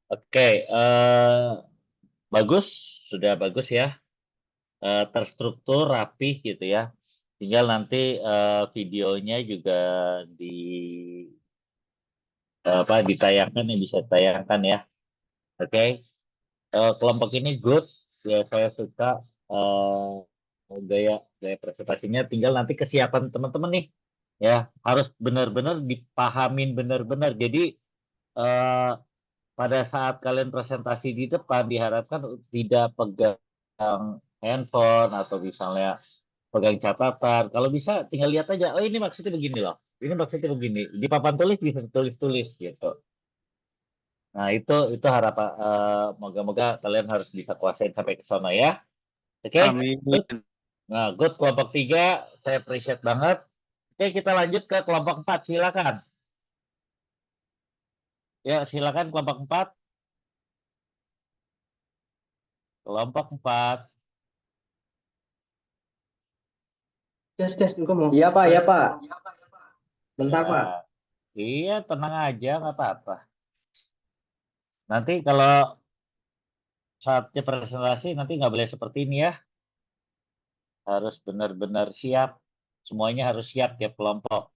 Oke, bagus, sudah bagus ya. Terstruktur, rapih gitu ya. Tinggal nanti videonya juga di ditayangkan yang bisa ditayangkan ya. Oke, kelompok ini good, ya saya suka gaya gaya presentasinya. Tinggal nanti kesiapan teman-teman nih, ya harus benar-benar dipahamin benar-benar. Jadi eh, pada saat kalian presentasi di depan diharapkan tidak pegang handphone atau misalnya pegang catatan. Kalau bisa tinggal lihat aja, oh ini maksudnya begini loh. Ini maksudnya begini. Di papan tulis bisa tulis-tulis gitu. Nah, itu harapan moga-moga kalian harus bisa kuasain sampai ke sana ya. Oke? Amin. Good. Nah, good kelompok 3 saya appreciate banget. Oke, kita lanjut ke kelompok 4 silakan. Ya, silakan kelompok 4. Kelompok 4. Tes, engkau mau. Iya Pak, iya Pak. Bentar Ya, Pak. iya tenang aja nggak apa-apa. Nanti kalau saatnya presentasi nanti nggak boleh seperti ini ya. Harus benar-benar siap. Semuanya harus siap tiap kelompok.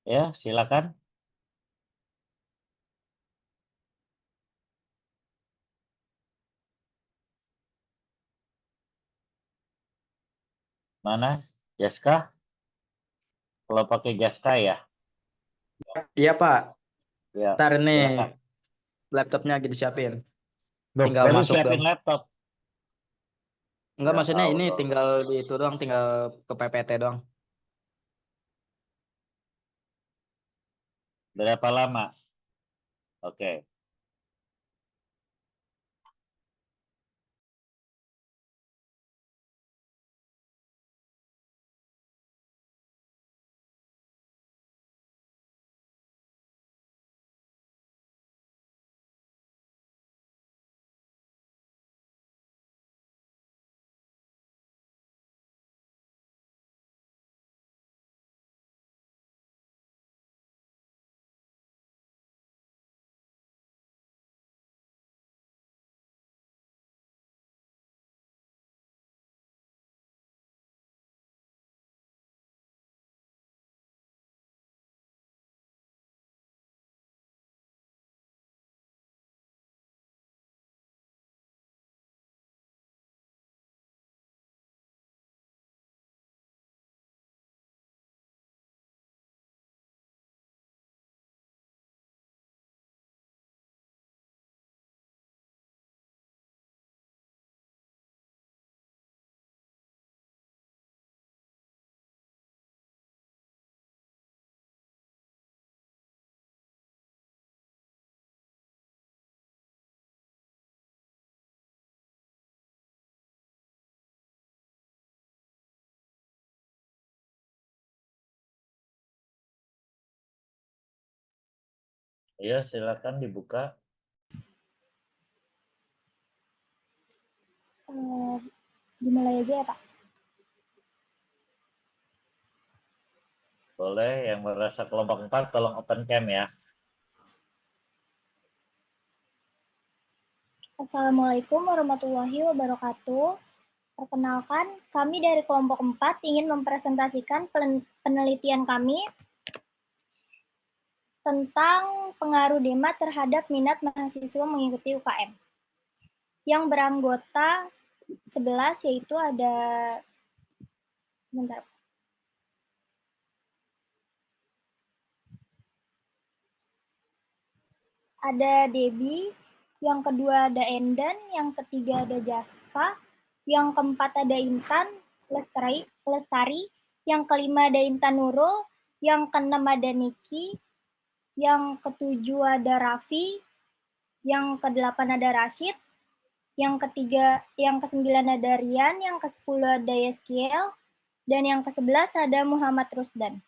Ya, silakan. Mana? Jaska? Kelompoknya Jaska ya? Iya Pak. Ya, Ntar ini silakan. laptopnya lagi disiapin. Loh, Tinggal baru masuk siapin dong. laptop. Enggak, Ya maksudnya ini Allah. tinggal di itu doang, tinggal ke PPT doang. Berapa lama? Oke. Iya, silakan dibuka. Dimulai aja ya Pak. Boleh, yang merasa kelompok 4 tolong open cam ya. Assalamualaikum warahmatullahi wabarakatuh. Perkenalkan, kami dari kelompok 4 ingin mempresentasikan penelitian kami tentang pengaruh DEMA terhadap minat mahasiswa mengikuti UKM. Yang beranggota 11 yaitu ada sebentar. Ada Debbie, yang kedua ada Endan, yang ketiga ada Jaska, yang keempat ada Intan Lestari, yang kelima ada Intan Nurul, yang keenam ada Niki, yang ketujuh ada Raffi, yang kedelapan ada Rashid, yang kesembilan ada Rian, yang kesepuluh ada Yeskiel, dan yang ke-11 ada Muhammad Rusdan.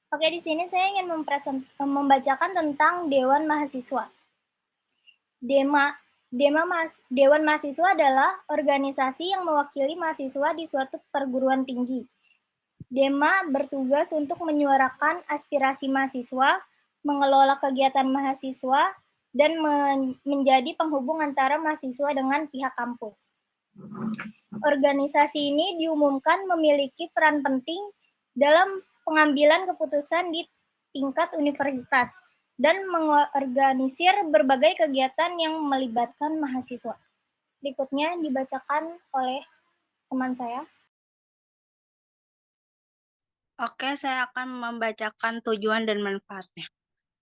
Oke, di sini saya ingin membacakan tentang Dewan Mahasiswa. Dewan Mahasiswa adalah organisasi yang mewakili mahasiswa di suatu perguruan tinggi. Dema bertugas untuk menyuarakan aspirasi mahasiswa, mengelola kegiatan mahasiswa, dan menjadi penghubung antara mahasiswa dengan pihak kampus. Organisasi ini diumumkan memiliki peran penting dalam pengambilan keputusan di tingkat universitas dan mengorganisir berbagai kegiatan yang melibatkan mahasiswa. Berikutnya dibacakan oleh teman saya. Oke, saya akan membacakan tujuan dan manfaatnya.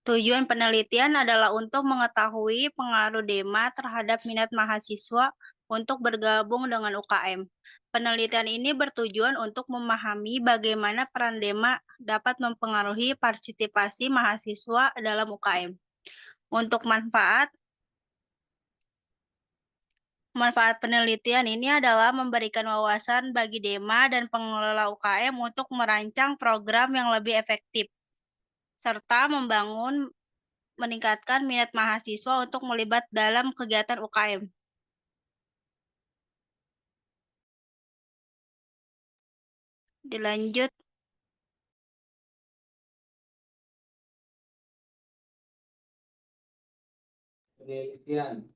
Tujuan penelitian adalah untuk mengetahui pengaruh DEMA terhadap minat mahasiswa untuk bergabung dengan UKM. Penelitian ini bertujuan untuk memahami bagaimana peran DEMA dapat mempengaruhi partisipasi mahasiswa dalam UKM. Untuk manfaat penelitian ini adalah memberikan wawasan bagi DEMA dan pengelola UKM untuk merancang program yang lebih efektif, serta meningkatkan minat mahasiswa untuk melibat dalam kegiatan UKM. Dilanjut. Penelitian.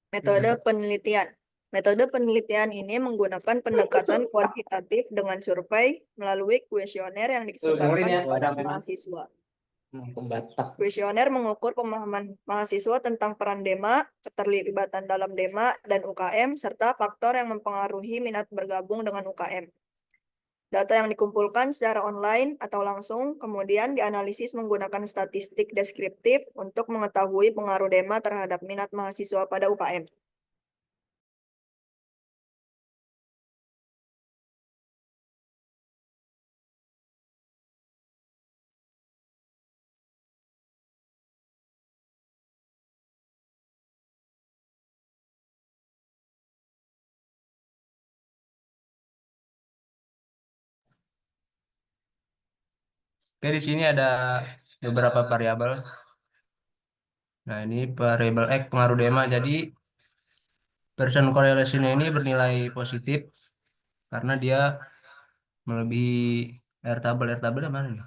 Metode penelitian. Metode penelitian ini menggunakan pendekatan kuantitatif dengan survei melalui kuesioner yang disebarkan kepada mahasiswa. Kuesioner mengukur pemahaman mahasiswa tentang peran DEMA, keterlibatan dalam DEMA dan UKM, serta faktor yang mempengaruhi minat bergabung dengan UKM. Data yang dikumpulkan secara online atau langsung kemudian dianalisis menggunakan statistik deskriptif untuk mengetahui pengaruh DEMA terhadap minat mahasiswa pada UKM. Oke, di sini ada beberapa variabel. Nah, ini variabel X pengaruh DEMA. Jadi, Pearson correlation ini bernilai positif karena dia melebihi air tabel. Air tabelnya mana nih?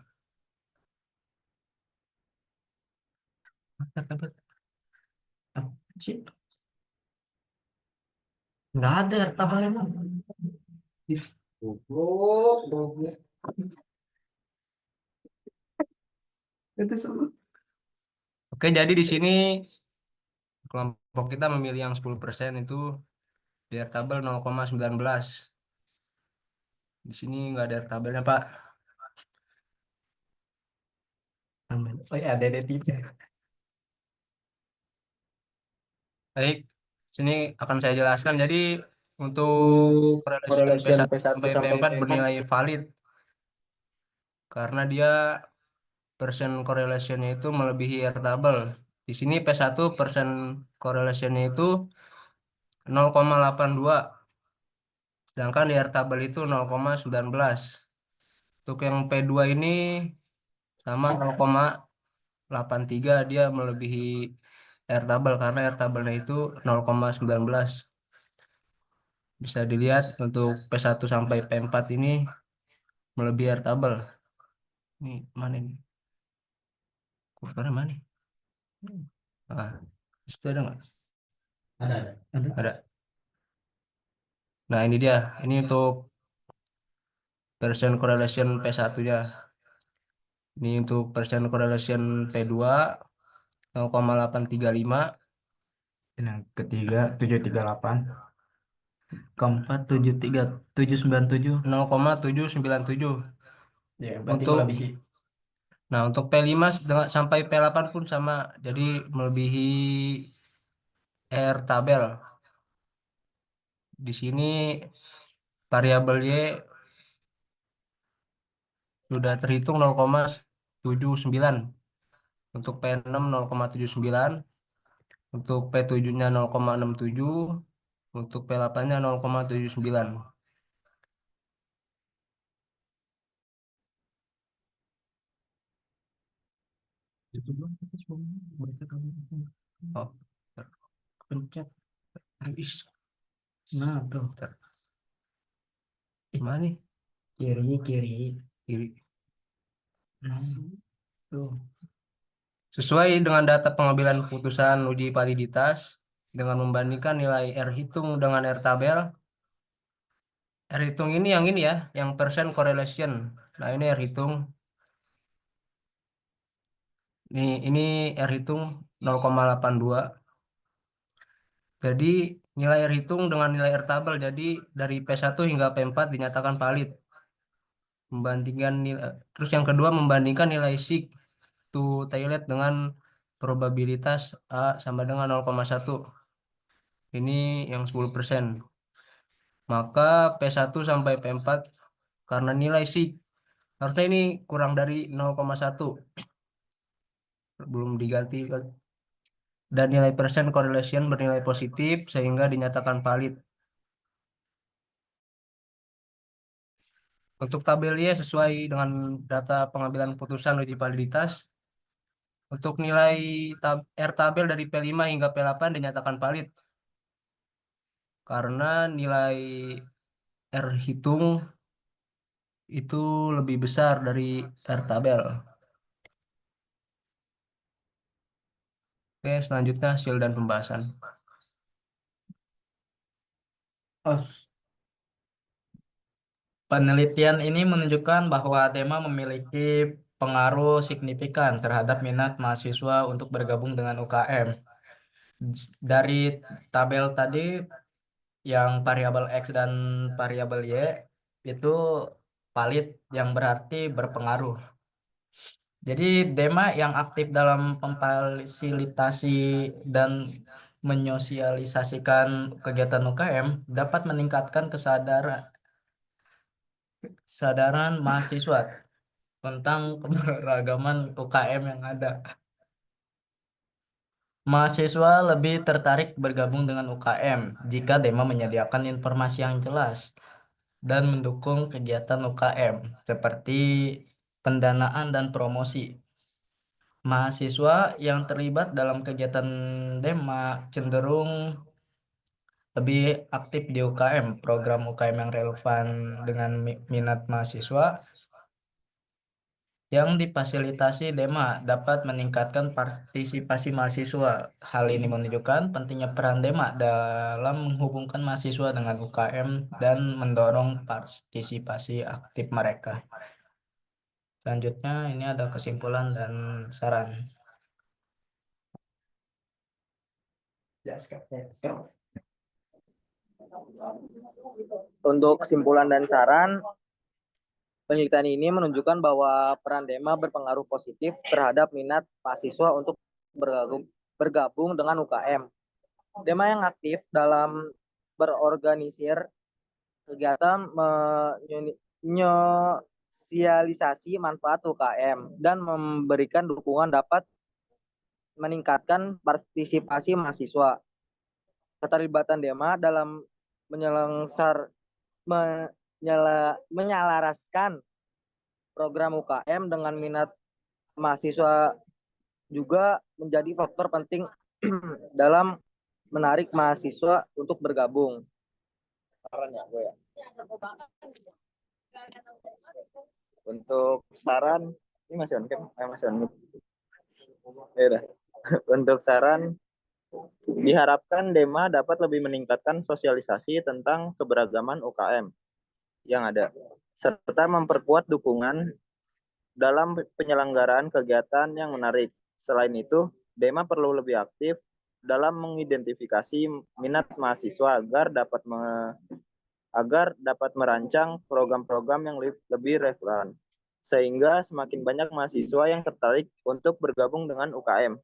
Nggak ada air tabelnya. Oke, jadi di sini kelompok kita memilih yang 10% itu di air tabel 0,19. Di sini nggak ada air tabelnya, Pak. Oh ya, ada tiga. Baik, sini akan saya jelaskan. Jadi untuk correlation P1 sampai P4 bernilai valid karena dia persen correlation-nya itu melebihi air tabel. Di sini P1 persen correlation-nya itu 0,82. Sedangkan di air tabel itu 0,19. Untuk yang P2 ini sama 0,83, dia melebihi air tabel karena air tabelnya itu 0,19. Bisa dilihat untuk P1 sampai P4 ini melebihi air tabel. Ini mana ini? Kursornya mana? Nah, itu ada nggak? Ada. Nah, ini dia. Ini untuk persen correlation P1 ya. Ini untuk persen correlation P2 0,835. Yang ketiga 738. Keempat 797. 0,797. Ya, untuk melebihi. Nah, untuk P5 sampai P8 pun sama. Jadi melebihi R tabel. Di sini variabel Y sudah terhitung 0,79. Untuk P6 0,79. Untuk P7-nya 0,67. Untuk P8-nya 0,79. Oh, pencet. Habis. Nah, tuh. Gimana nih? Kiri. Nah, tuh. Sesuai dengan data pengambilan putusan uji validitas dengan membandingkan nilai R hitung dengan R tabel. R hitung ini ya, yang percent correlation. Nah, ini R hitung. Ini R hitung 0,82. Jadi nilai R hitung dengan nilai R tabel. Jadi dari P1 hingga P4 dinyatakan valid. Membandingkan nilai, terus yang kedua membandingkan nilai sig to toilet dengan probabilitas A sama dengan 0,1. Ini yang 10%. Maka P1 sampai P4 karena nilai sig harusnya ini kurang dari 0,1. Belum diganti. Dan nilai persen correlation bernilai positif sehingga dinyatakan valid. Untuk tabel Y sesuai dengan data pengambilan putusan uji validitas. Untuk nilai R tabel dari P5 hingga P8 dinyatakan valid. Karena nilai R hitung itu lebih besar dari R tabel. Oke, selanjutnya hasil dan pembahasan. Penelitian ini menunjukkan bahwa DEMA memiliki pengaruh signifikan terhadap minat mahasiswa untuk bergabung dengan UKM. Dari tabel tadi yang variabel X dan variabel Y itu valid yang berarti berpengaruh. Jadi DEMA yang aktif dalam memfasilitasi dan menyosialisasikan kegiatan UKM dapat meningkatkan kesadaran mahasiswa tentang keberagaman UKM yang ada. Mahasiswa lebih tertarik bergabung dengan UKM jika DEMA menyediakan informasi yang jelas dan mendukung kegiatan UKM seperti pendanaan dan promosi. Mahasiswa yang terlibat dalam kegiatan DEMA cenderung lebih aktif di UKM, program UKM yang relevan dengan minat mahasiswa yang difasilitasi DEMA dapat meningkatkan partisipasi mahasiswa. Hal ini menunjukkan pentingnya peran DEMA dalam menghubungkan mahasiswa dengan UKM dan mendorong partisipasi aktif mereka. Selanjutnya ini ada kesimpulan dan saran. Untuk kesimpulan dan saran, penelitian ini menunjukkan bahwa peran DEMA berpengaruh positif terhadap minat mahasiswa untuk bergabung dengan UKM. DEMA yang aktif dalam berorganisir kegiatan menyosialisasi manfaat UKM dan memberikan dukungan dapat meningkatkan partisipasi mahasiswa. Keterlibatan DEMA dalam menyelaraskan program UKM dengan minat mahasiswa juga menjadi faktor penting dalam menarik mahasiswa untuk bergabung. Saran ya, gue ya. Untuk saran, ini masih on cam, masih on mic. Ya udah. Untuk saran, diharapkan DEMA dapat lebih meningkatkan sosialisasi tentang keberagaman UKM yang ada, serta memperkuat dukungan dalam penyelenggaraan kegiatan yang menarik. Selain itu, DEMA perlu lebih aktif dalam mengidentifikasi minat mahasiswa agar dapat merancang program-program yang lebih relevan, sehingga semakin banyak mahasiswa yang tertarik untuk bergabung dengan UKM.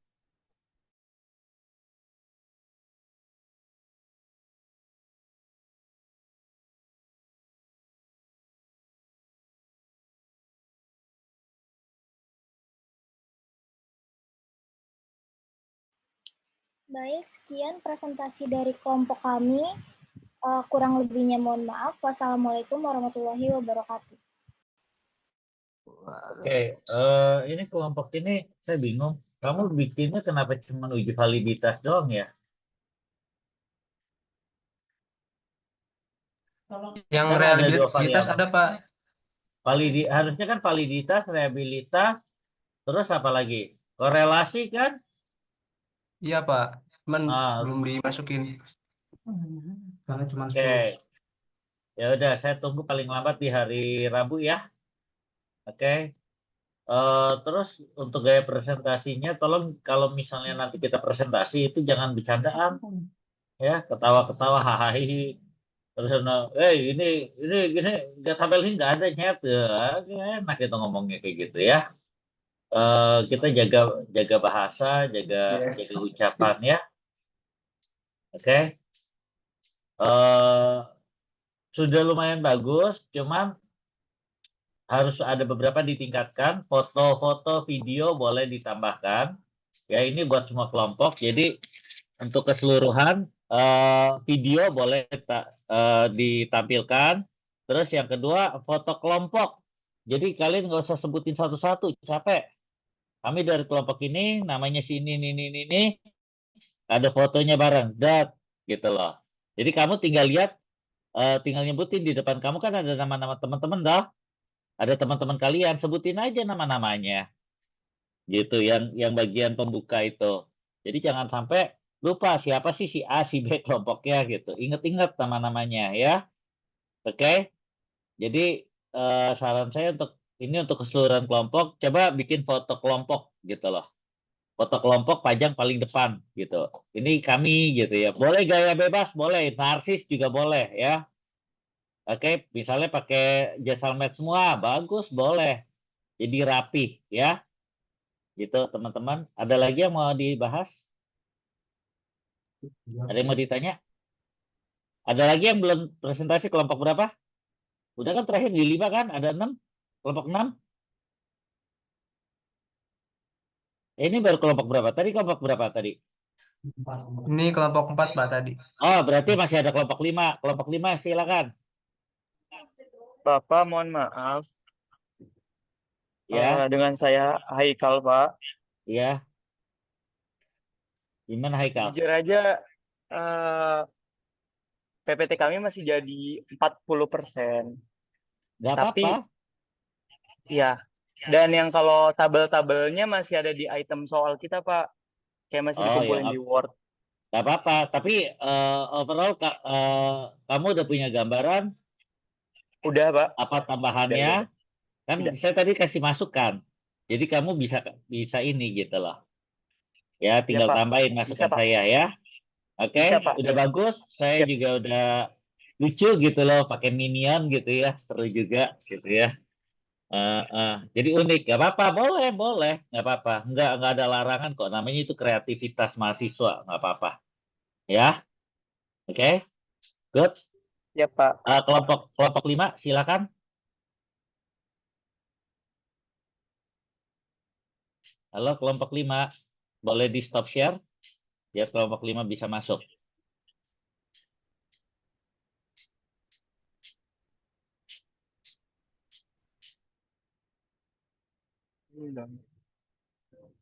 Baik, sekian presentasi dari kelompok kami. Kurang lebihnya mohon maaf. Wassalamualaikum warahmatullahi wabarakatuh. Oke, ini kelompok ini saya bingung. Kamu bikinnya kenapa cuma uji validitas doang ya? Yang Kan ada dua reliabilitas variabel. ada Pak. Harusnya kan validitas, reliabilitas, terus apa lagi? Korelasi kan? Iya Pak, cuman Ah, belum dimasukin karena cuma 10. oke. Ya udah, saya tunggu paling lambat di hari Rabu ya. Oke. Terus untuk gaya presentasinya, tolong kalau misalnya nanti kita presentasi itu jangan bercandaan, ya, ketawa-ketawa, hahaha. Terus ini nggak tabel ini nggak ada nyet, ya, enak kita ngomongnya kayak gitu ya. Kita jaga jaga bahasa, jaga jaga ucapan ya. Oke. Eh, sudah lumayan bagus, cuman harus ada beberapa ditingkatkan. Foto-foto, video boleh ditambahkan. Ya, ini buat semua kelompok. Jadi untuk keseluruhan video boleh ditampilkan. Terus yang kedua foto kelompok. Jadi kalian nggak usah sebutin satu-satu, capek. Kami dari kelompok ini, namanya si ini, ada fotonya bareng, gitu loh. Jadi kamu tinggal lihat, tinggal nyebutin di depan kamu kan ada nama-nama teman-teman dah. Ada teman-teman kalian, sebutin aja nama-namanya. Gitu, yang bagian pembuka itu. Jadi jangan sampai lupa siapa sih si A, si B kelompoknya gitu. Ingat-ingat nama-namanya ya. Oke. Jadi saran saya untuk ini untuk keseluruhan kelompok, coba bikin foto kelompok gitu loh. Foto kelompok pajang paling depan gitu. Ini kami gitu ya. Boleh gaya bebas, boleh. Narsis juga boleh ya. Oke, misalnya pakai jasa med semua, bagus, boleh. Jadi rapi ya. Gitu teman-teman. Ada lagi yang mau dibahas? Ada yang mau ditanya? Ada lagi yang belum presentasi kelompok berapa? Udah kan terakhir di 5 kan? Ada 6? Kelompok 6? Ini baru kelompok berapa? Tadi kelompok berapa tadi? Ini kelompok 4 Pak tadi. Oh, berarti masih ada kelompok 5. Kelompok 5 silakan. Bapak, mohon maaf. Ya, Dengan saya Haikal, Pak. ya. Gimana Haikal? Jujur aja, eh, PPT kami masih jadi 40%. Gak Tapi, apa-apa. ya. Dan yang kalau tabel-tabelnya masih ada di item soal kita, Pak. Kayak masih Oh, ya dikumpulin di Word. gak apa-apa. Tapi overall kamu udah punya gambaran Udah, Pak. apa tambahannya? Udah. Kan Udah. saya tadi kasih masukan. Jadi kamu bisa bisa ini gitu loh. Ya, Ya, tinggal Pak. tambahin Bisa, masukan Pak. saya ya. Oke, Bisa, Pak. udah bagus. Saya Siap. juga udah lucu gitu loh, pakai minion gitu ya, seru juga gitu ya. Jadi unik, nggak apa-apa, boleh, boleh, nggak apa-apa, nggak ada larangan kok. Namanya itu kreativitas mahasiswa, nggak apa-apa. Ya, oke, good. Ya, Pak. Kelompok kelompok 5, silakan. Halo, kelompok 5, boleh di stop share, ya kelompok 5 bisa masuk.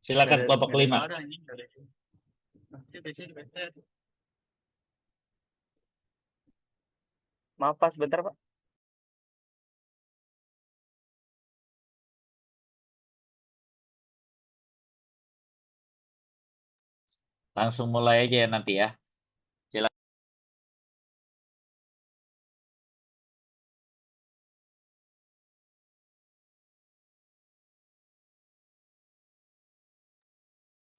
Silakan kelompok 5. Maaf, Pak. Sebentar, Pak. Langsung mulai aja ya nanti ya. Silakan.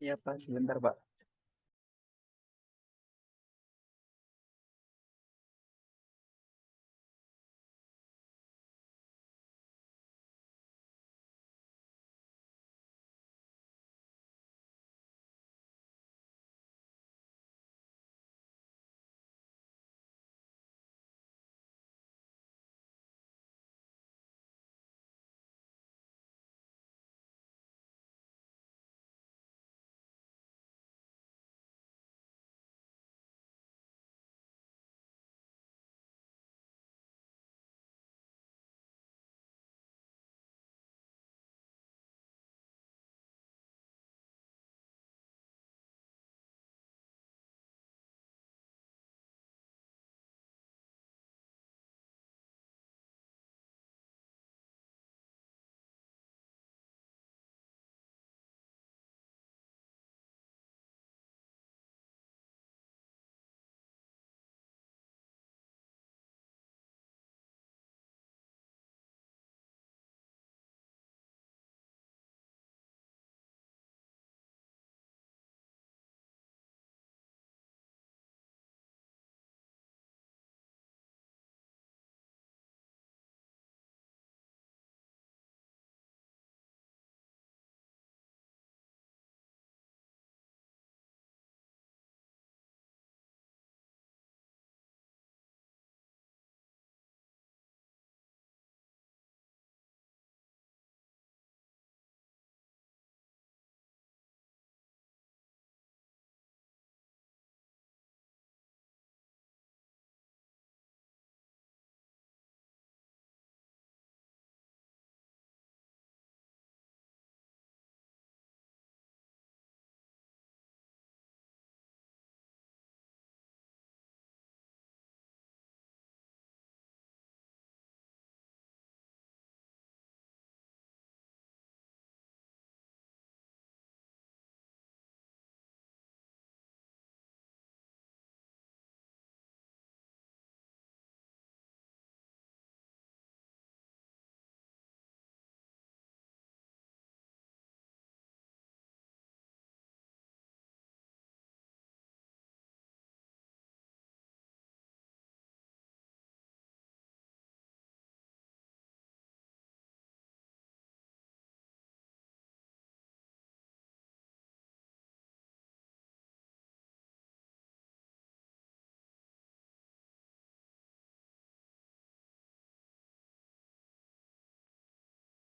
Ya, Pak. Sebentar, Pak.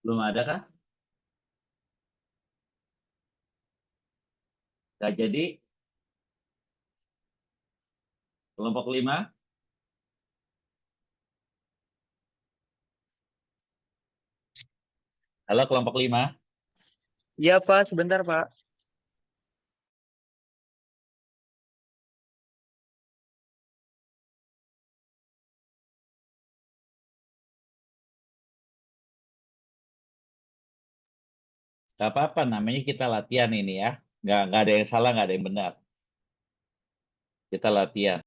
Belum ada kah? Nggak jadi. Kelompok 5. Halo kelompok 5. Iya, Pak. Sebentar, Pak. Nggak apa-apa, namanya kita latihan ini ya. Nggak ada yang salah, nggak ada yang benar. Kita latihan.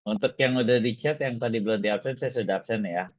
Untuk yang udah di chat, yang tadi belum di absen, saya sudah absen ya.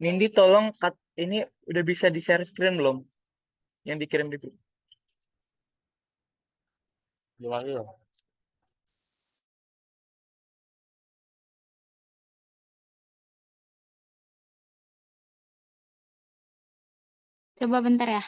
Nindi, tolong ini udah bisa di-share screen belum? Yang dikirim di grup. Gimana ya? Coba bentar ya.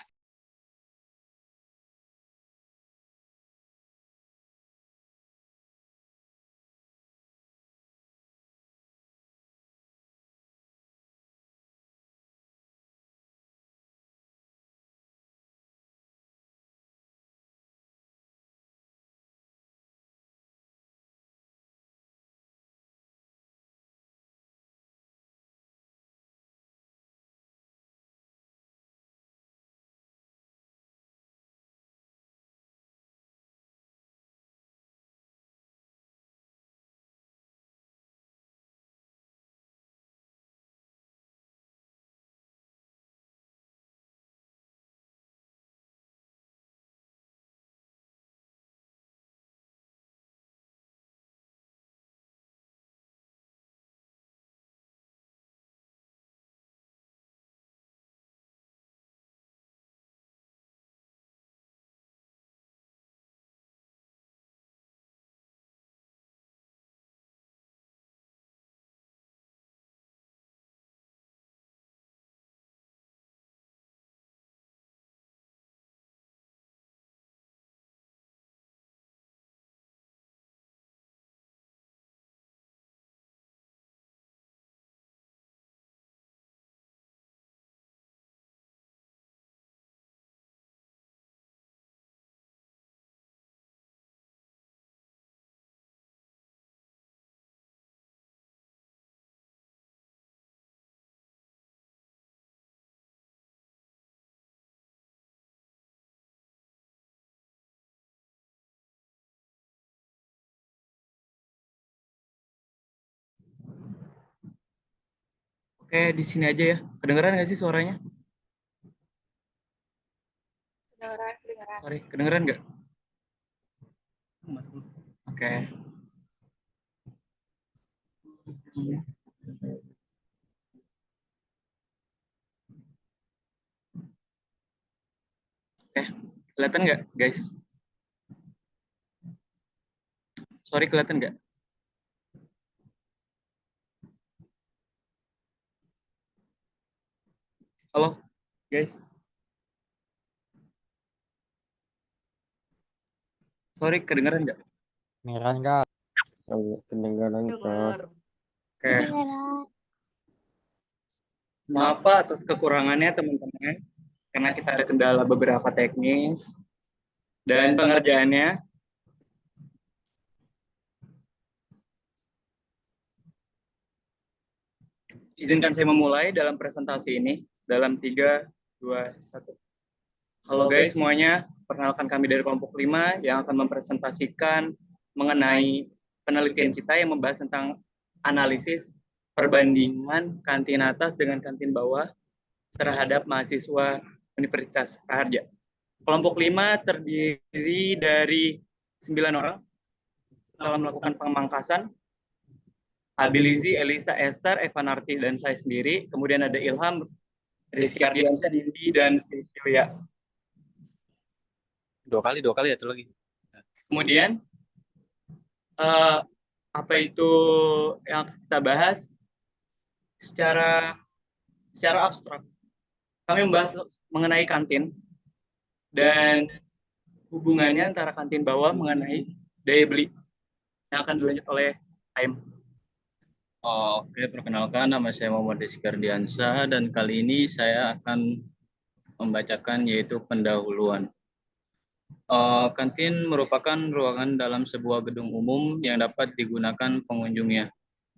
Oke, di sini aja ya. Kedengeran nggak sih suaranya? Kedengeran. Sorry, kedengeran nggak? Oke. Oke, kelihatan nggak, guys? Sorry, kelihatan nggak? Halo, guys. Sorry, kedengeran nggak? Kedengeran nggak? Kedengaran Kak. Oke. Maaf Pak atas kekurangannya teman-teman, karena kita ada kendala beberapa teknis dan pengerjaannya Izinkan saya memulai dalam presentasi ini dalam 3, 2, 1. Halo guys semuanya, perkenalkan kami dari kelompok 5 yang akan mempresentasikan mengenai penelitian kita yang membahas tentang analisis perbandingan kantin atas dengan kantin bawah terhadap mahasiswa Universitas Raharja. Kelompok 5 terdiri dari 9 orang setelah melakukan pemangkasan. Abilizi, Elisa, Esther, Evanarti, dan saya sendiri. Kemudian ada Ilham, Rizky Ardiansyah, Dindi, dan Cecilia. Dua kali ya itu lagi. Kemudian, apa itu yang kita bahas secara abstrak. Kami membahas mengenai kantin dan hubungannya antara kantin bawah mengenai daya beli yang akan dilanjut oleh Aim. Oke, perkenalkan nama saya Muhammad Rizky Ardiansyah dan kali ini saya akan membacakan yaitu pendahuluan. Kantin merupakan ruangan dalam sebuah gedung umum yang dapat digunakan pengunjungnya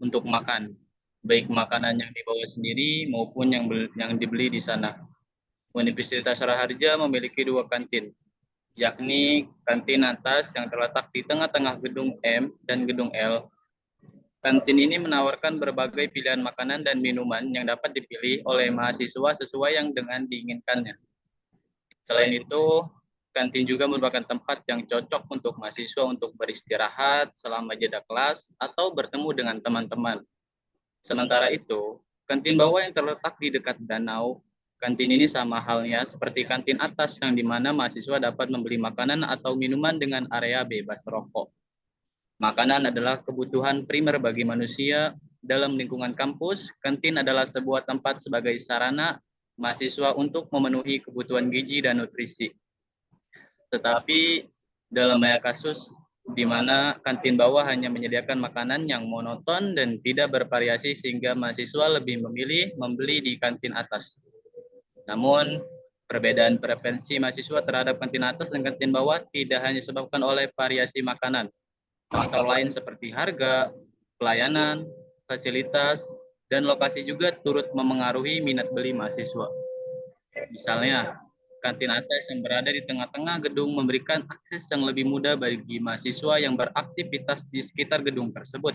untuk makan, baik makanan yang dibawa sendiri maupun yang dibeli di sana. Universitas Raharja memiliki 2 kantin, yakni kantin atas yang terletak di tengah-tengah gedung M dan gedung L. Kantin ini menawarkan berbagai pilihan makanan dan minuman yang dapat dipilih oleh mahasiswa sesuai yang dengan diinginkannya. Selain itu, kantin juga merupakan tempat yang cocok untuk mahasiswa untuk beristirahat selama jeda kelas atau bertemu dengan teman-teman. Sementara itu, kantin bawah yang terletak di dekat danau, kantin ini sama halnya seperti kantin atas yang dimana mahasiswa dapat membeli makanan atau minuman dengan area bebas rokok. Makanan adalah kebutuhan primer bagi manusia. Dalam lingkungan kampus, kantin adalah sebuah tempat sebagai sarana mahasiswa untuk memenuhi kebutuhan gizi dan nutrisi. Tetapi dalam banyak kasus di mana kantin bawah hanya menyediakan makanan yang monoton dan tidak bervariasi sehingga mahasiswa lebih memilih membeli di kantin atas. Namun, perbedaan preferensi mahasiswa terhadap kantin atas dan kantin bawah tidak hanya disebabkan oleh variasi makanan. Faktor lain seperti harga, pelayanan, fasilitas, dan lokasi juga turut memengaruhi minat beli mahasiswa. Misalnya, kantin atas yang berada di tengah-tengah gedung memberikan akses yang lebih mudah bagi mahasiswa yang beraktivitas di sekitar gedung tersebut.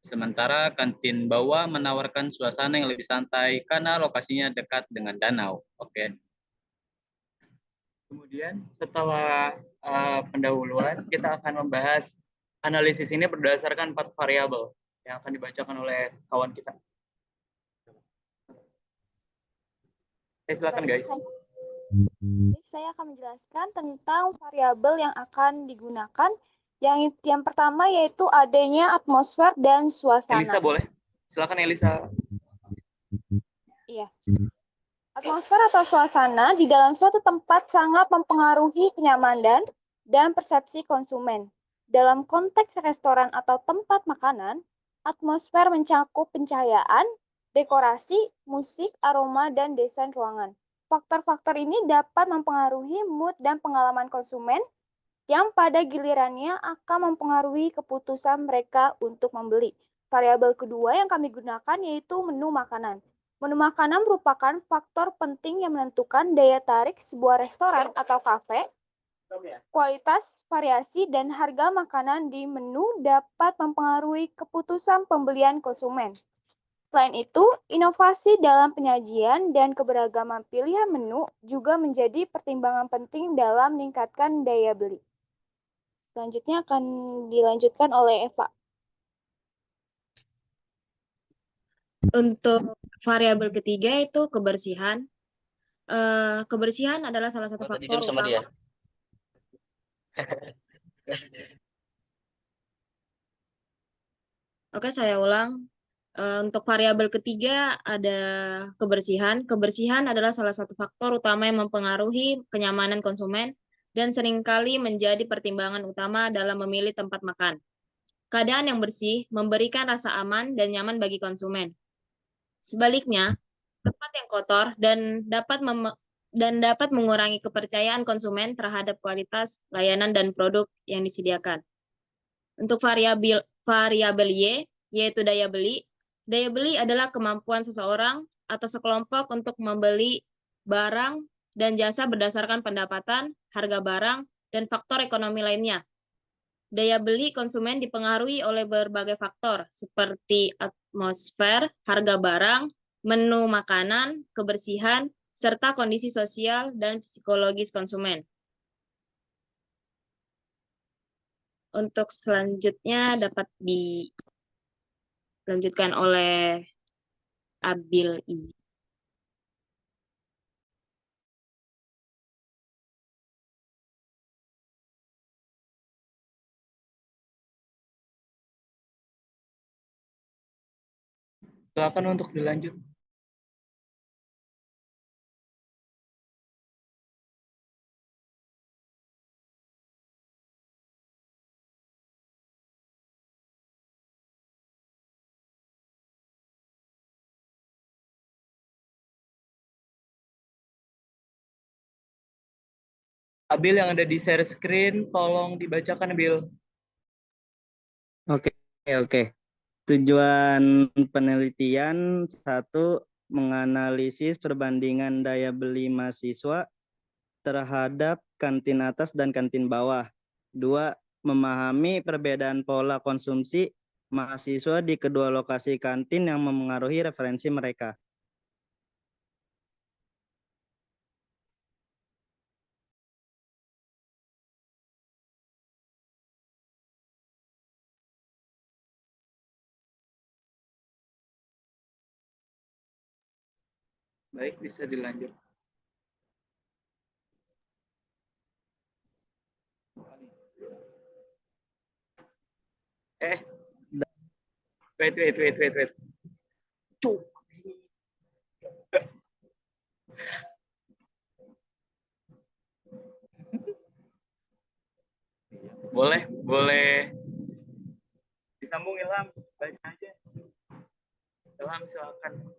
Sementara kantin bawah menawarkan suasana yang lebih santai karena lokasinya dekat dengan danau. Oke. Kemudian setelah pendahuluan, kita akan membahas analisis ini berdasarkan 4 variabel yang akan dibacakan oleh kawan kita. Silakan guys. Saya akan menjelaskan tentang variabel yang akan digunakan. Yang pertama yaitu adanya atmosfer dan suasana. Elisa boleh? Silakan Elisa. Iya. Atmosfer atau suasana di dalam suatu tempat sangat mempengaruhi kenyamanan dan persepsi konsumen. Dalam konteks restoran atau tempat makanan, atmosfer mencakup pencahayaan, dekorasi, musik, aroma, dan desain ruangan. Faktor-faktor ini dapat mempengaruhi mood dan pengalaman konsumen yang pada gilirannya akan mempengaruhi keputusan mereka untuk membeli. Variabel kedua yang kami gunakan yaitu menu makanan. Menu makanan merupakan faktor penting yang menentukan daya tarik sebuah restoran atau kafe. Kualitas, variasi, dan harga makanan di menu dapat mempengaruhi keputusan pembelian konsumen. Selain itu, inovasi dalam penyajian dan keberagaman pilihan menu juga menjadi pertimbangan penting dalam meningkatkan daya beli. Selanjutnya akan dilanjutkan oleh Eva. Untuk variabel ketiga itu kebersihan. Kebersihan adalah salah satu faktor Sama utama. dia. Oke, saya ulang. Untuk variabel ketiga ada kebersihan. Kebersihan adalah salah satu faktor utama yang mempengaruhi kenyamanan konsumen dan seringkali menjadi pertimbangan utama dalam memilih tempat makan. Keadaan yang bersih memberikan rasa aman dan nyaman bagi konsumen. Sebaliknya, tempat yang kotor dan dapat mengurangi kepercayaan konsumen terhadap kualitas, layanan, dan produk yang disediakan. Untuk variabel Y, yaitu daya beli, Daya beli adalah kemampuan seseorang atau sekelompok untuk membeli barang dan jasa berdasarkan pendapatan, harga barang, dan faktor ekonomi lainnya. Daya beli konsumen dipengaruhi oleh berbagai faktor seperti atmosfer, harga barang, menu makanan, kebersihan, serta kondisi sosial dan psikologis konsumen. Untuk selanjutnya dapat dilanjutkan oleh Abil Izi. Silakan untuk dilanjut. Abil yang ada di share screen, tolong dibacakan, Abil. Oke, oke. Tujuan penelitian 1, menganalisis perbandingan daya beli mahasiswa terhadap kantin atas dan kantin bawah. 2, memahami perbedaan pola konsumsi mahasiswa di kedua lokasi kantin yang memengaruhi referensi mereka. Baik, bisa dilanjut. Wait. Cuk. Boleh disambung Ilham, baca aja. Ilham silakan.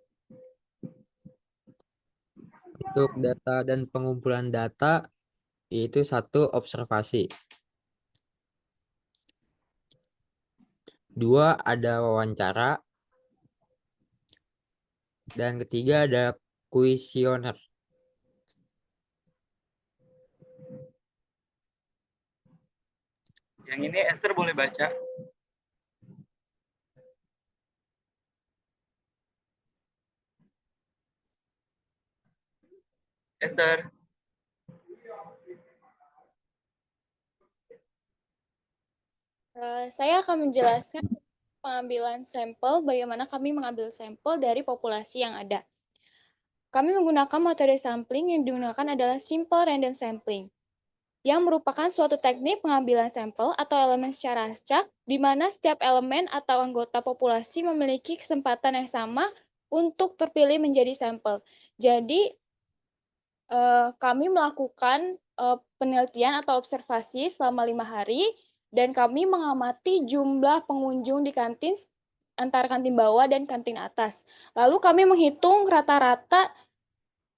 Untuk data dan pengumpulan data, yaitu 1, observasi. 2, ada wawancara. Dan ketiga ada kuesioner. Yang ini Esther boleh baca. Esther. Saya akan menjelaskan pengambilan sampel, bagaimana kami mengambil sampel dari populasi yang ada. Kami menggunakan metode sampling yang digunakan adalah simple random sampling, yang merupakan suatu teknik pengambilan sampel atau elemen secara acak, di mana setiap elemen atau anggota populasi memiliki kesempatan yang sama untuk terpilih menjadi sampel. Jadi, kami melakukan penelitian atau observasi selama 5 hari, dan kami mengamati jumlah pengunjung di kantin antara kantin bawah dan kantin atas. Lalu kami menghitung rata-rata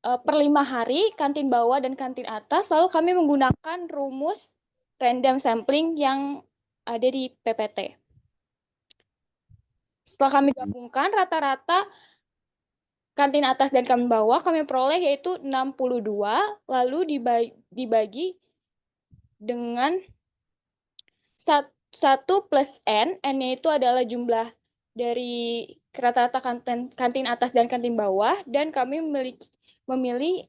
per 5 hari kantin bawah dan kantin atas, lalu kami menggunakan rumus random sampling yang ada di PPT. Setelah kami gabungkan rata-rata kantin atas dan kantin bawah, kami peroleh yaitu 62, lalu dibagi dengan 1 plus N-nya itu adalah jumlah dari rata-rata kantin atas dan kantin bawah, dan kami memilih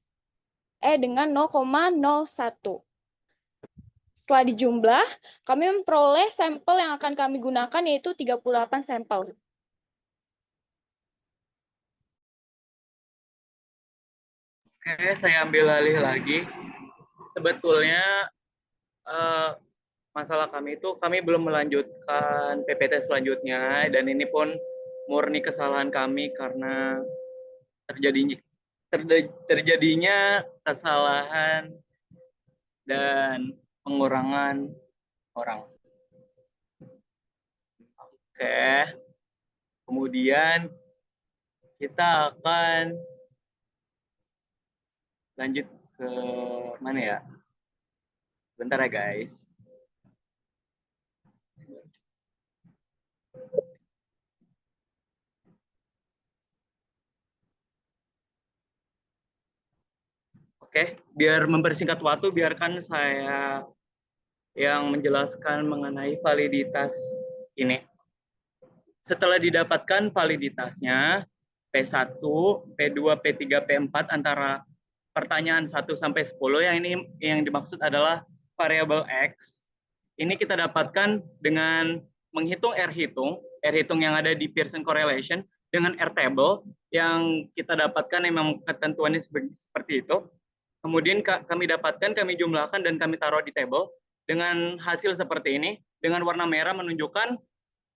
dengan 0,01. Setelah dijumlah, kami memperoleh sampel yang akan kami gunakan yaitu 38 sampel. Oke, saya ambil alih lagi. Sebetulnya masalah kami itu kami belum melanjutkan PPT selanjutnya, dan ini pun murni kesalahan kami karena terjadinya kesalahan dan pengurangan orang. Oke. Kemudian kita akan lanjut ke mana ya? Bentar ya guys. Oke, biar mempersingkat waktu, biarkan saya yang menjelaskan mengenai validitas ini. Setelah didapatkan validitasnya, P1, P2, P3, P4 antara pertanyaan 1 sampai 10, yang dimaksud adalah variabel X. Ini kita dapatkan dengan menghitung R hitung yang ada di Pearson correlation dengan R table yang kita dapatkan memang ketentuannya seperti itu. Kemudian kami dapatkan, kami jumlahkan, dan kami taruh di table dengan hasil seperti ini. Dengan warna merah menunjukkan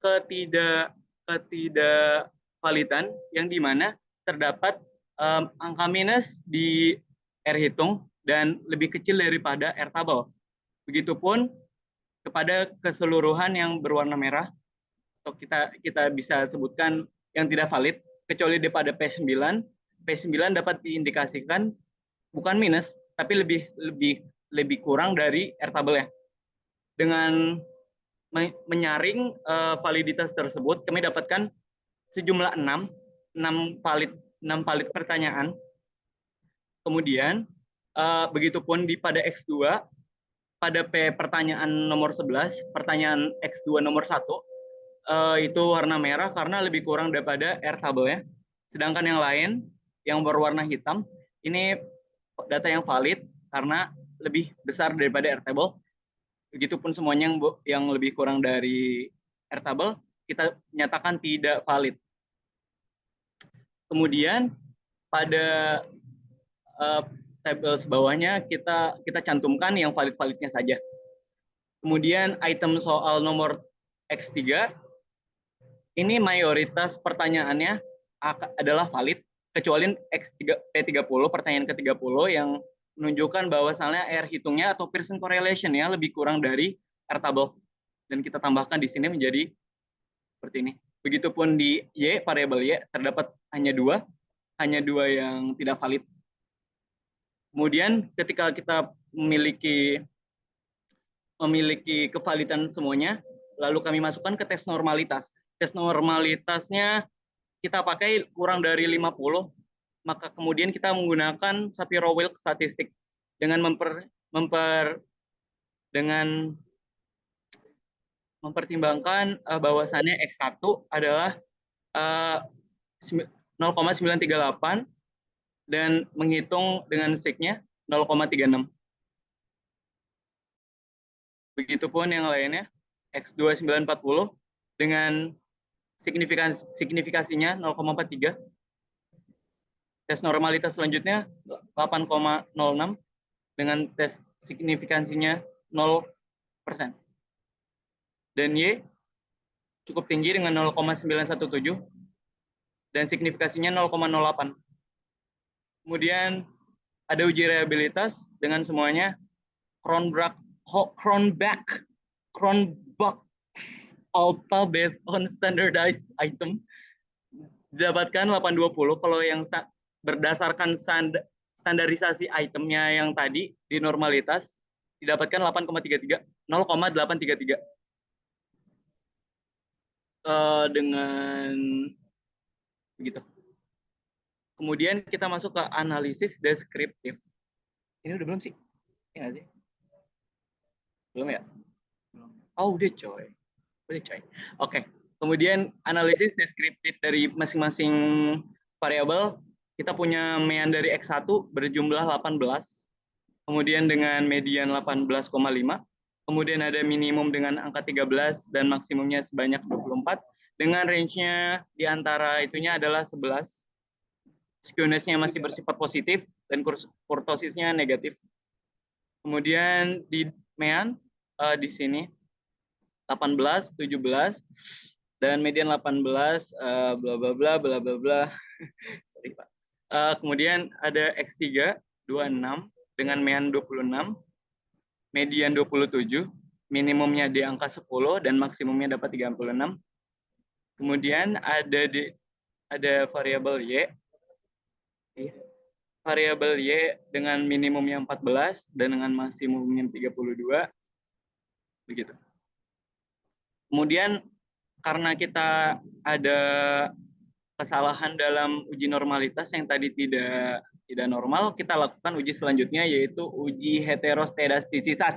ketidakvalidan yang dimana terdapat angka minus di R hitung dan lebih kecil daripada R table. Begitupun kepada keseluruhan yang berwarna merah, atau kita bisa sebutkan yang tidak valid, kecuali pada P9. P9 dapat diindikasikan bukan minus, tapi lebih kurang dari R table ya. Dengan menyaring validitas tersebut, kami dapatkan sejumlah 6 valid pertanyaan. Kemudian begitupun pada X2, pada pertanyaan nomor 11, pertanyaan X2 nomor 1, itu warna merah karena lebih kurang daripada R table ya. Sedangkan yang lain yang berwarna hitam, ini data yang valid karena lebih besar daripada R table. Begitupun semuanya yang lebih kurang dari R table, kita nyatakan tidak valid. Kemudian pada tabel sebawahnya kita cantumkan yang valid-validnya saja. Kemudian item soal nomor X3, ini mayoritas pertanyaannya adalah valid, kecuali P30, pertanyaan ke-30 yang menunjukkan bahwasannya R hitungnya atau Pearson correlation ya lebih kurang dari R table. Dan kita tambahkan di sini menjadi seperti ini. Begitupun di Y, variabel Y, terdapat hanya dua yang tidak valid. Kemudian ketika kita memiliki kevalidan semuanya, lalu kami masukkan ke tes normalitas. Tes normalitasnya kita pakai kurang dari 50, maka kemudian kita menggunakan Shapiro-Wilk statistik dengan mempertimbangkan bahwasannya X1 adalah 0,938 dan menghitung dengan sig-nya 0,36. Begitupun yang lainnya, X2 940 dengan signifikasinya 0,43. Tes normalitas selanjutnya 8,06 dengan tes signifikansinya 0%. Dan Y cukup tinggi dengan 0,917 dan signifikasinya 0,08. Kemudian ada uji reliabilitas dengan semuanya Cronbach alpha based on standardized item didapatkan 820. Kalau yang berdasarkan standarisasi itemnya yang tadi di normalitas didapatkan 0,833. Dengan begitu. Kemudian kita masuk ke analisis deskriptif. Ini udah belum sih? Ya sih? Belum ya? Oh, udah coy. Oke. Kemudian analisis deskriptif dari masing-masing variabel. Kita punya mean dari X1 berjumlah 18. Kemudian dengan median 18,5. Kemudian ada minimum dengan angka 13 dan maksimumnya sebanyak 24. Dengan range-nya di antara itunya adalah 11. Skewness-nya masih bersifat positif dan kurtosisnya negatif. Kemudian di mean di sini 18, 17 dan median 18 bla bla bla bla bla bla. Sorry, Pak. Kemudian ada X3 26 dengan mean 26, median 27, minimumnya di angka 10 dan maksimumnya dapat 36. Kemudian ada variabel Y. Variabel Y dengan minimumnya 14 dan dengan maksimumnya 32. Begitu. Kemudian karena kita ada kesalahan dalam uji normalitas yang tadi tidak tidak normal, kita lakukan uji selanjutnya yaitu uji heterostedastisitas.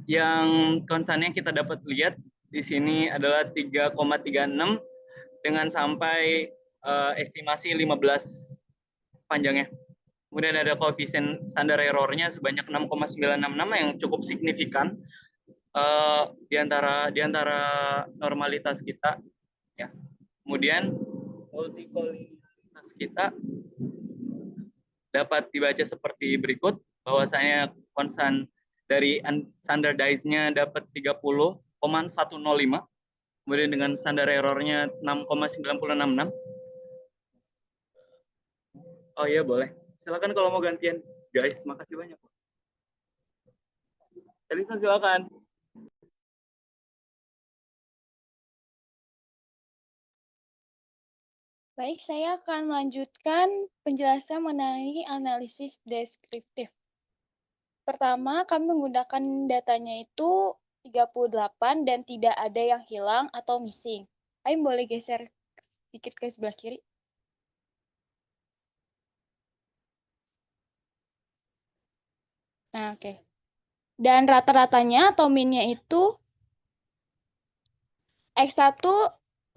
Yang konstannya kita dapat lihat di sini adalah 3,36 dengan sampai estimasi 15 panjangnya. Kemudian ada koefisien standar errornya sebanyak 6,966 yang cukup signifikan di antara normalitas kita. Ya. Kemudian multikolinialitas kita dapat dibaca seperti berikut, bahwasanya konstan dari standardized-nya dapat 30,105, kemudian dengan standar errornya 6,966. Oh iya boleh, silakan kalau mau gantian guys, makasih banyak. Elisa silakan. Baik, saya akan melanjutkan penjelasan mengenai analisis deskriptif. Pertama, kami menggunakan datanya itu 38 dan tidak ada yang hilang atau missing. Ayo boleh geser sedikit ke sebelah kiri. Nah, oke. Dan rata-ratanya atau min-nya itu X1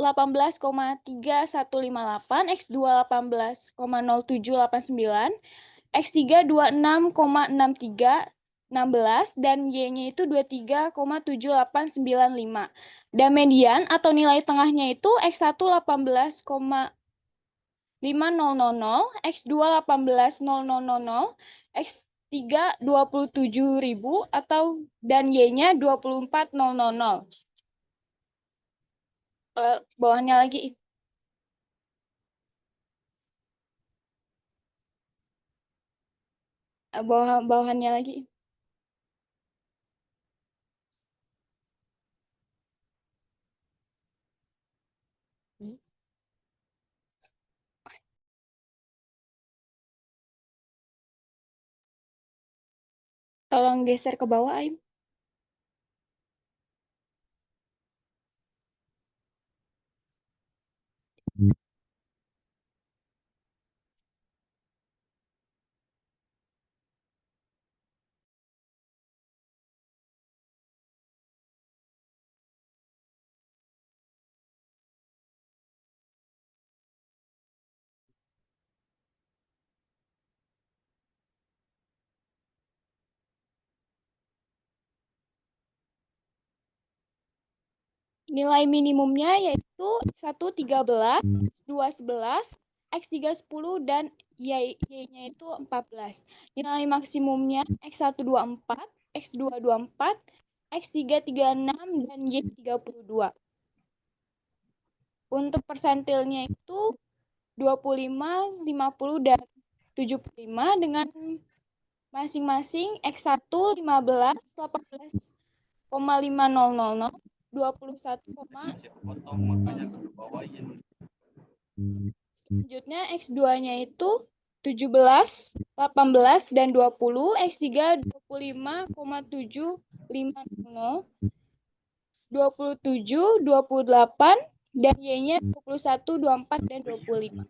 18,3158, X2 18,0789, X3 26,6316 dan Y-nya itu 23,7895. Dan median atau nilai tengahnya itu X1 18,5000, X2 18,0000, X3 27.000 atau dan Y-nya 24.000. Bawahnya lagi. Bawahannya lagi. Tolong geser ke bawah, Aim. Nilai minimumnya yaitu 1 13, 2 11, X3 10 dan Y-nya itu 14. Nilai maksimumnya X1 24, X2 24, X3 36 dan Y 32. Untuk persentilnya itu 25, 50 dan 75 dengan masing-masing X1 15, 18,5000, 21, selanjutnya X2-nya itu 17, 18, dan 20, X3 25,750, 27, 28, dan Y-nya 21, 24, dan 25.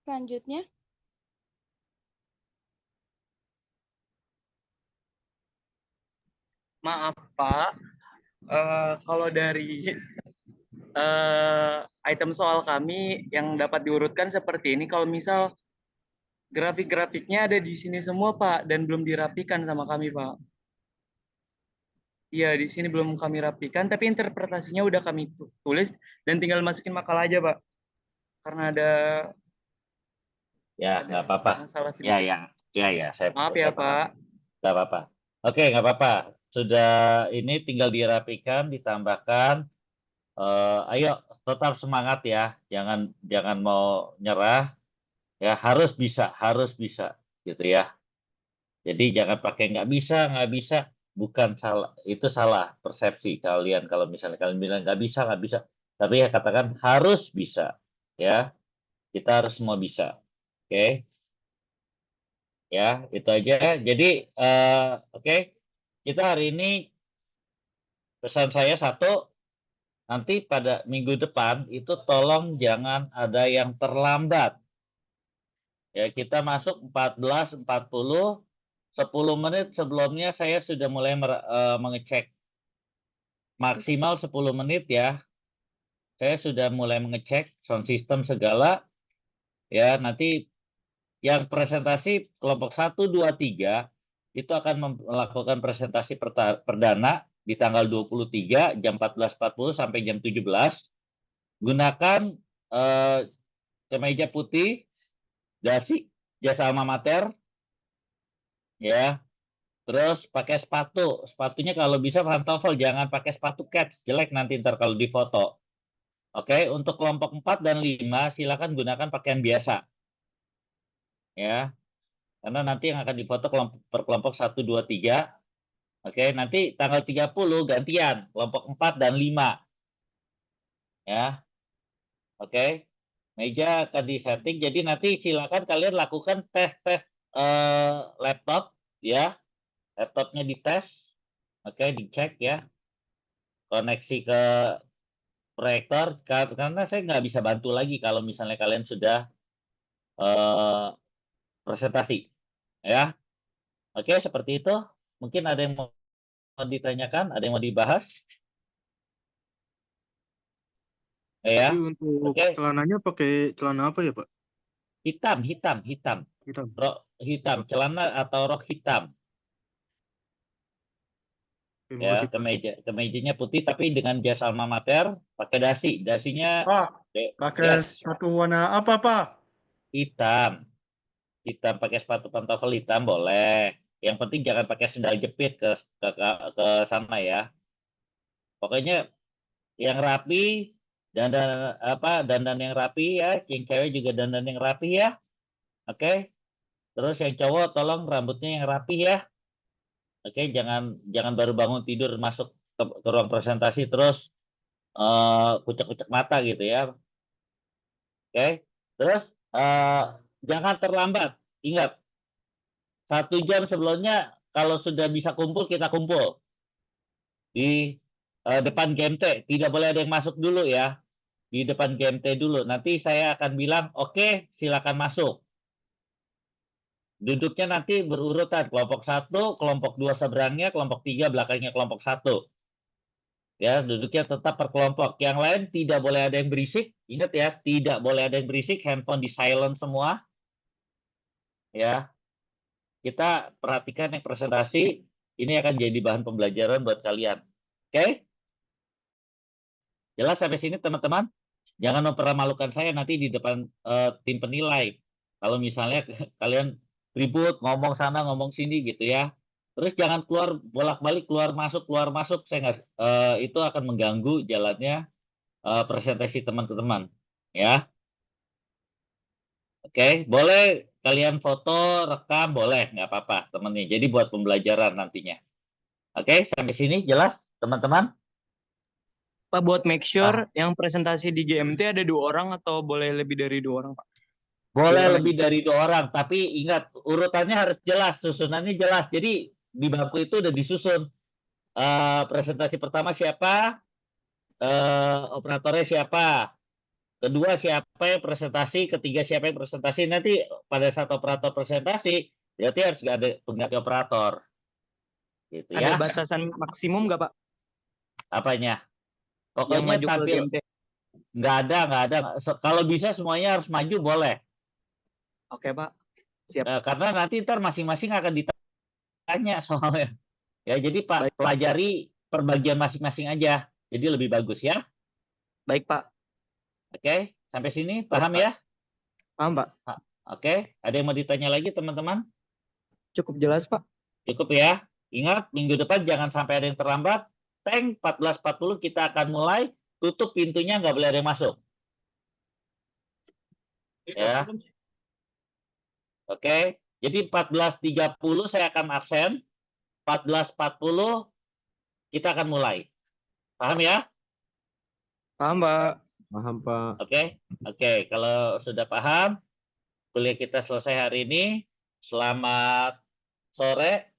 Selanjutnya. Maaf Pak, kalau dari item soal kami yang dapat diurutkan seperti ini, kalau misal grafik-grafiknya ada di sini semua Pak, dan belum dirapikan sama kami Pak. Iya, di sini belum kami rapikan, tapi interpretasinya udah kami tulis dan tinggal masukin makalah aja Pak. Karena ada Ya, nggak apa-apa. masalah Ya, sedikit. ya, saya Maaf ya Pak. nggak apa-apa. Oke, nggak apa-apa. Sudah ini tinggal dirapikan, ditambahkan. Ayo tetap semangat ya, jangan mau nyerah. Ya harus bisa gitu ya. Jadi jangan pakai nggak bisa, bukan salah, itu salah persepsi kalian kalau misalnya kalian bilang nggak bisa, tapi ya katakan harus bisa, ya kita harus semua bisa, oke? Ya itu aja. Jadi oke, kita hari ini Pesan saya satu, nanti pada minggu depan itu tolong jangan ada yang terlambat. Ya, kita masuk 14.40, 10 menit sebelumnya saya sudah mulai mengecek. Maksimal 10 menit ya. Saya sudah mulai mengecek sound system segala. Ya, nanti yang presentasi kelompok 1, 2, 3 itu akan melakukan presentasi perdana di tanggal 23 jam 14.40 sampai jam 17. Gunakan kemeja putih, dasi, jas alma mater, ya. Terus pakai sepatu. Sepatunya kalau bisa pantofel, jangan pakai sepatu kets, jelek nanti ntar kalau difoto. Oke, untuk kelompok 4 dan 5 silakan gunakan pakaian biasa. Ya. Karena nanti yang akan difoto per kelompok 1, 2, 3. Oke, nanti tanggal 30 gantian, kelompok 4 dan 5. Ya. Oke. Meja akan disetting, jadi nanti silakan kalian lakukan tes-tes laptop, ya. Laptopnya dites. Oke, dicek ya. Koneksi ke proyektor, karena saya nggak bisa bantu lagi kalau misalnya kalian sudah presentasi. Ya. Oke, seperti itu. Mungkin ada yang mau ditanyakan, ada yang mau dibahas? Ya. Jadi untuk Oke. celananya pakai celana apa ya, Pak? Hitam. Hitam. Rok hitam, celana atau rok hitam. Terima Ya, kasih, Pak. kemejanya putih tapi dengan jas alma mater, pakai dasi. Dasinya Pak, pakai yes, sepatu warna apa, Pak? hitam. Hitam pakai sepatu pantofel hitam boleh. Yang penting jangan pakai sendal jepit ke sana ya. Pokoknya yang rapi, dandan yang rapi ya, yang cewek juga dandan yang rapi ya. Oke. Terus yang cowok tolong rambutnya yang rapi ya. Oke, jangan baru bangun tidur masuk ke ruang presentasi terus kucek-kucek mata gitu ya. Oke. Terus jangan terlambat. Ingat, 1 jam sebelumnya kalau sudah bisa kumpul kita kumpul di depan GMT. Tidak boleh ada yang masuk dulu ya. Di depan GMT dulu. Nanti saya akan bilang, oke, silakan masuk. Duduknya nanti berurutan. Kelompok 1, kelompok 2 seberangnya, kelompok 3 belakangnya kelompok 1. Ya, duduknya tetap per kelompok. Yang lain tidak boleh ada yang berisik. Ingat ya, tidak boleh ada yang berisik. Handphone di silent semua. Ya, kita perhatikan yang presentasi. Ini akan jadi bahan pembelajaran buat kalian. Oke? Jelas sampai sini teman-teman? Jangan mempermalukan saya nanti di depan tim penilai. Kalau misalnya kalian ribut, ngomong sana, ngomong sini gitu ya. Terus jangan keluar bolak-balik, keluar masuk. Saya nggak, itu akan mengganggu jalannya presentasi teman-teman. Ya. Oke, boleh kalian foto, rekam, boleh, nggak apa-apa temennya. Jadi buat pembelajaran nantinya. Oke, sampai sini jelas teman-teman? Pak, buat make sure yang presentasi di GMT ada 2 orang atau boleh lebih dari 2 orang, Pak? Boleh lebih dari 2 orang, tapi ingat urutannya harus jelas, susunannya jelas. Jadi di bangku itu udah disusun. Presentasi pertama siapa, operatornya siapa, kedua siapa yang presentasi, ketiga siapa yang presentasi. Nanti pada saat operator presentasi, berarti harus ada pengganti operator. Gitu Ada ya. batasan maksimum nggak, Pak? Apanya? Yang Pokoknya maju ke tampil GMT. nggak ada. Kalau bisa semuanya harus maju boleh. Oke, Pak. Siap. Karena nanti ntar masing-masing akan ditanya soalnya. Ya, jadi Pak, Baik, Pak. pelajari perbagian masing-masing aja. Jadi lebih bagus ya. Baik, Pak. Oke, sampai sini Siap, paham Pak. ya? Paham, Pak. Oke, ada yang mau ditanya lagi teman-teman? Cukup jelas, Pak. Cukup ya. Ingat, minggu depan jangan sampai ada yang terlambat. Tank 14.40 kita akan mulai. Tutup pintunya, nggak boleh ada yang masuk. Ya. Oke, jadi 14.30 saya akan absen. 14.40 kita akan mulai. Paham ya? Paham, Pak. Paham, Pak. Oke. Kalau sudah paham, kuliah kita selesai hari ini. Selamat sore.